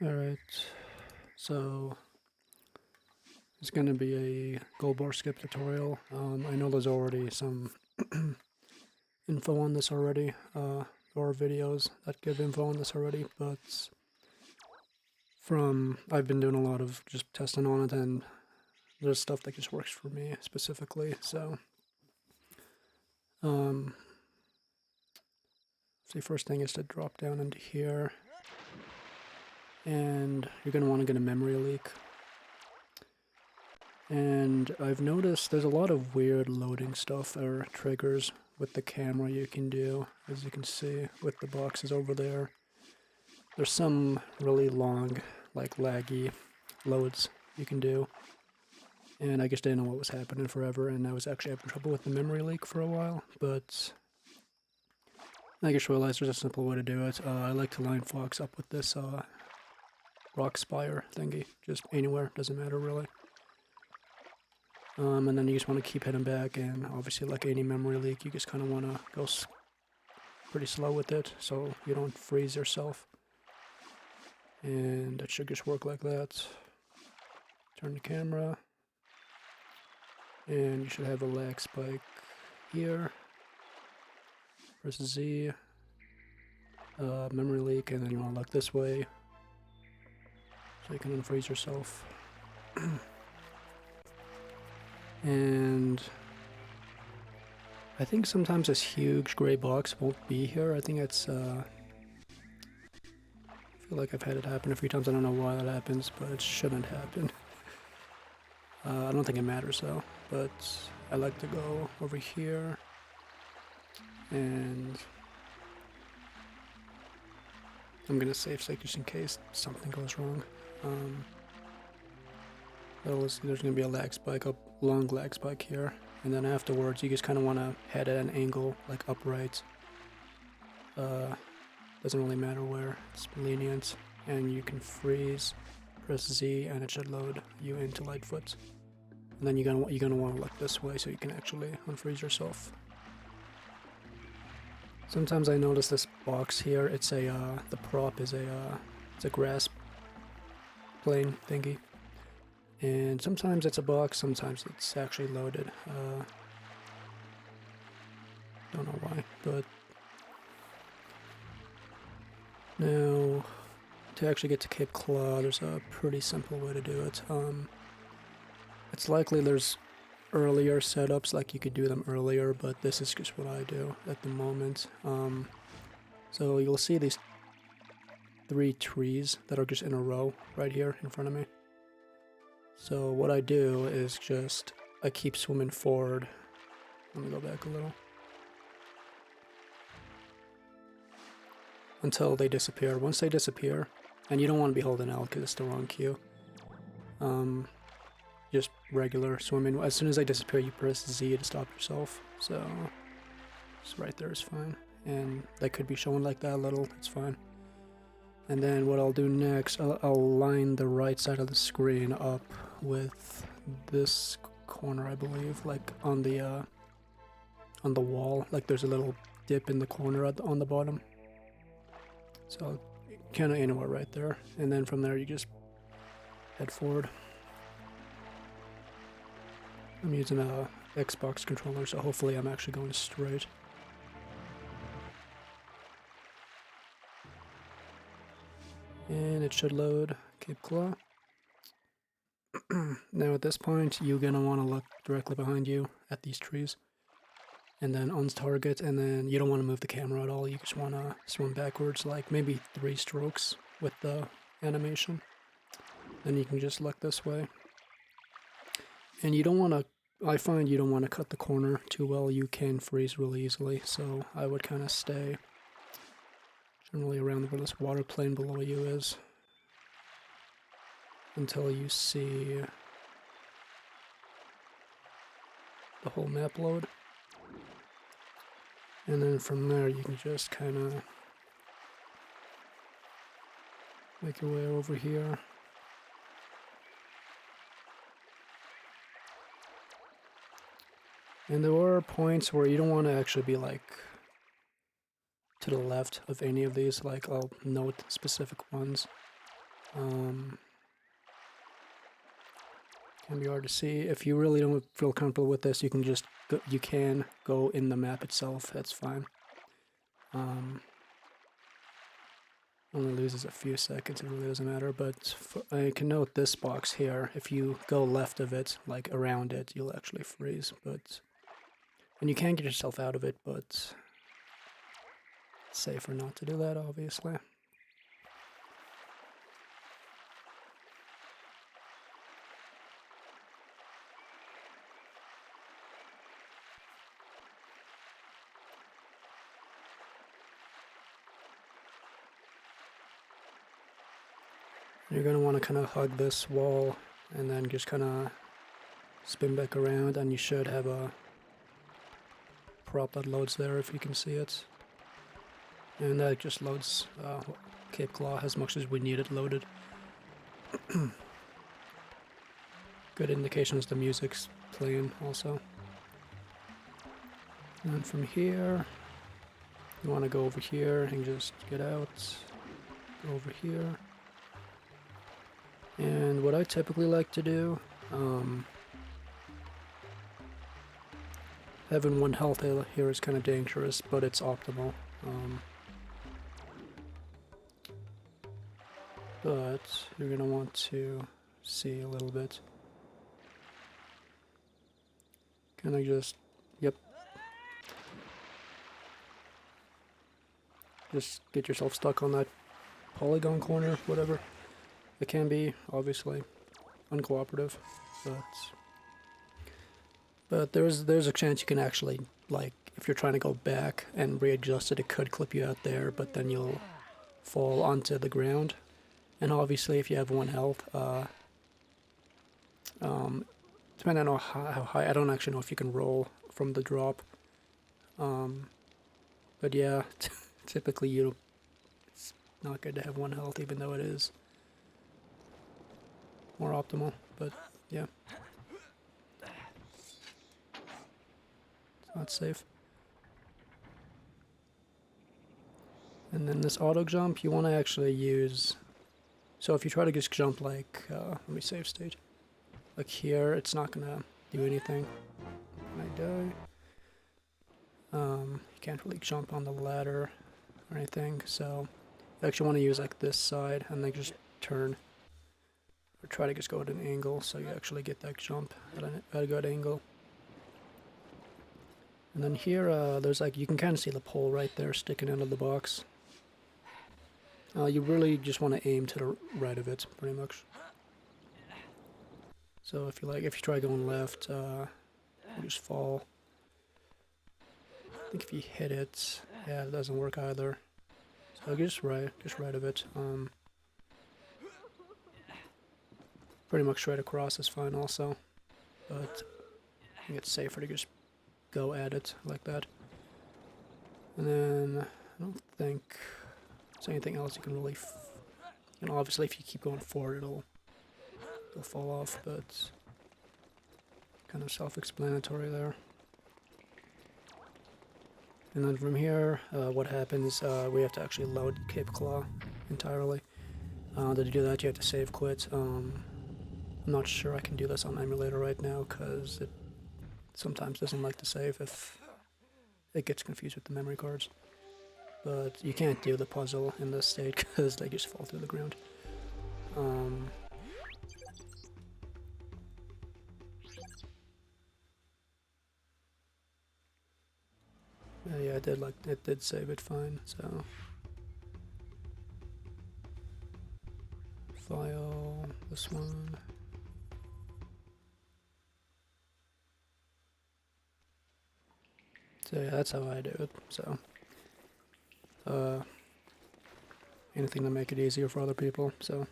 Alright, so it's going to be a gold bar skip tutorial. I know there's already some info on this already, or videos that give info on this already, but I've been doing a lot of just testing on it, and there's stuff that just works for me specifically, so the first thing is to drop down into here, and you're going to want to get a memory leak. And I've noticed there's a lot of weird loading stuff or triggers with the camera you can do, as you can see with the boxes over there. There's some really long, like laggy loads you can do. And I just didn't know what was happening forever, and I was actually having trouble with the memory leak for a while, but I just realized there's a simple way to do it. I like to line Fox up with this rock spire thingy, just anywhere, doesn't matter really. And then you just want to keep heading back, and obviously like any memory leak, you just kind of want to go pretty slow with it so you don't freeze yourself. And it should just work like that. Turn the camera, and you should have a lag spike here. Press Z, memory leak, and then you want to look this way so you can unfreeze yourself. And I think sometimes this huge gray box won't be here. I think it's, I feel like I've had it happen a few times. I don't know why that happens, but it shouldn't happen. I don't think it matters though, but I like to go over here and I'm gonna save state just in case something goes wrong. There's gonna be a lag spike, a long lag spike here, and then afterwards you just kind of want to head at an angle, like upright. Doesn't really matter where, it's lenient, and you can freeze, press Z, and it should load you into Lightfoot. And then you're gonna want to look this way so you can actually unfreeze yourself. Sometimes I notice this box here. It's a the prop is it's a grass plane thingy, and sometimes it's a box, sometimes it's actually loaded. Don't know why, but now to actually get to Cape Claw, there's a pretty simple way to do it. It's likely there's earlier setups, like you could do them earlier, but this is just what I do at the moment. So you'll see these 3 trees that are just in a row right here in front of me. So what I do is just, I keep swimming forward. Let me go back a little. Until they disappear. Once they disappear, and you don't want to be holding L because it's the wrong cue. Just regular swimming. As soon as they disappear, you press Z to stop yourself. So, just right there is fine. And they could be showing like that a little, it's fine. And then what I'll do next, I'll line the right side of the screen up with this corner, I believe, like on the wall. Like there's a little dip in the corner on the bottom. So kind of anywhere right there. And then from there you just head forward. I'm using a Xbox controller, so hopefully I'm actually going straight. And it should load Cape Claw. Now at this point, you're going to want to look directly behind you at these trees. And then on target, and then you don't want to move the camera at all. You just want to swim backwards, like maybe 3 strokes with the animation. Then you can just look this way. And you don't want to, I find you don't want to cut the corner too well. You can freeze really easily, so I would kind of stay generally around where this water plane below you is until you see the whole map load. And then from there you can just kind of make your way over here. And there are points where you don't want to actually be like to the left of any of these, like I'll note specific ones. Can be hard to see. If you really don't feel comfortable with this, you can just you can go in the map itself. That's fine. Only loses a few seconds. It really doesn't matter. But I can note this box here. If you go left of it, like around it, you'll actually freeze. And you can get yourself out of it, but it's safer not to do that, obviously. You're going to want to kind of hug this wall and then just kind of spin back around, and you should have a prop that loads there if you can see it. And that just loads Cape Claw as much as we need it loaded. Good indication as the music's playing also. And from here, you want to go over here and just get out, go over here. And what I typically like to do, having 1 health here is kind of dangerous, but it's optimal. But you're going to want to see a little bit. Kind of just, yep. Just get yourself stuck on that polygon corner, whatever. It can be, obviously, uncooperative, but there's a chance you can actually, like, if you're trying to go back and readjust it, it could clip you out there, but then you'll fall onto the ground. And obviously, if you have 1 health, depending on how high, I don't actually know if you can roll from the drop. But yeah, typically it's not good to have 1 health, even though it is more optimal, but yeah. It's not safe. And then this auto jump, you want to actually use, so if you try to just jump like, let me save state, like here, it's not gonna do anything when I die. You can't really jump on the ladder or anything, so you actually want to use like this side and then just turn. Or try to just go at an angle so you actually get that jump at a good angle. And then here, there's like, you can kind of see the pole right there sticking out of the box. You really just want to aim to the right of it, pretty much. So if you try going left, you just fall. I think if you hit it, yeah, it doesn't work either. So just right of it. Pretty much straight across is fine also, but I think it's safer to just go at it like that. And then I don't think there's anything else you can really, and obviously if you keep going forward it'll fall off, but kind of self-explanatory there. And then from here, what happens, we have to actually load Cape Claw entirely. To do that you have to save quit. I'm not sure I can do this on emulator right now because it sometimes doesn't like to save if it gets confused with the memory cards. But you can't do the puzzle in this state because they just fall through the ground. Yeah, it did save it fine, so. File, this one. So yeah, that's how I do it, so. Anything to make it easier for other people, so.